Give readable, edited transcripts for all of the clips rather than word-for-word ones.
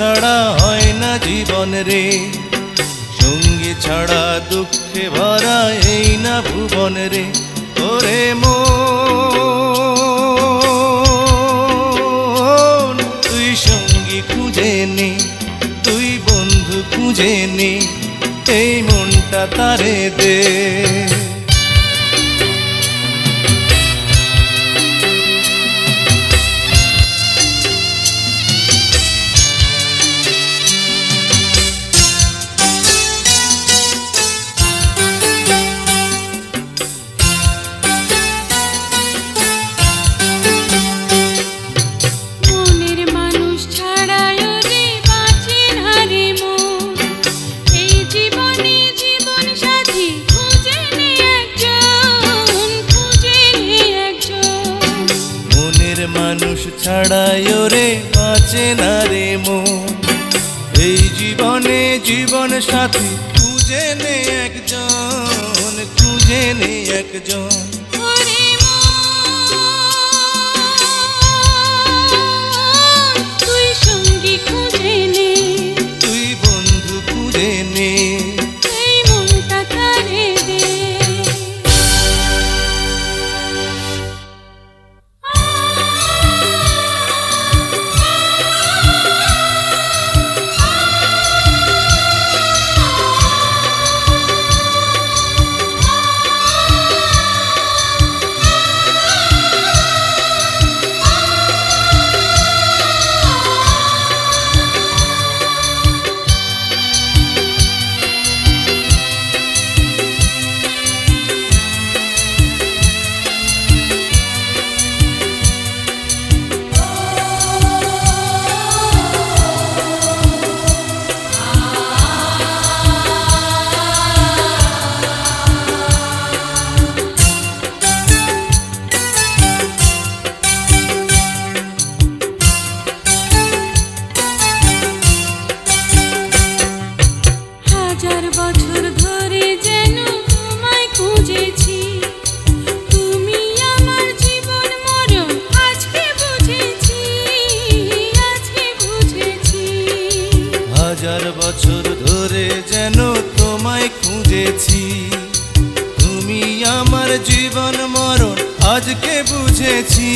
ছাড়া হয় না জীবন রে, সঙ্গী ছাড়া দুঃখে ভরা এই না ভুবন রে। ওরে মন তুই সঙ্গী খুঁজে নে, তুই বন্ধু খুঁজে নে, এই মনটা তারে দে। মানুষ ছাড়াই ওরে বাঁচে না রে মন, এই জীবনে জীবন সাথী খুঁজে নে একজন, খুঁজে নে একজন। তুই সঙ্গী খুঁজে নে, তুই বন্ধু খুঁজে নে, এই মনটা তারে দে। হাজার বছর ধরে যেন তোমায় খুঁজেছি, তুমি আমার জীবন মরণ আজকে বুঝেছি, আজকে বুঝেছি। হাজার বছর ধরে যেন তোমায় খুঁজেছি, তুমি আমার জীবন মরণ আজকে বুঝেছি,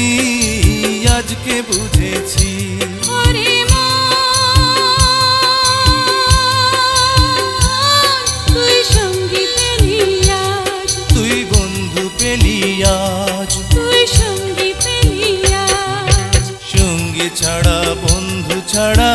আজকে বুঝেছি। ওরে তুই সঙ্গী পেলি আজ, তুই বন্ধু পেলি আজ, তুই সঙ্গী পেলি আজ। সঙ্গী ছাড়া বন্ধু ছাড়া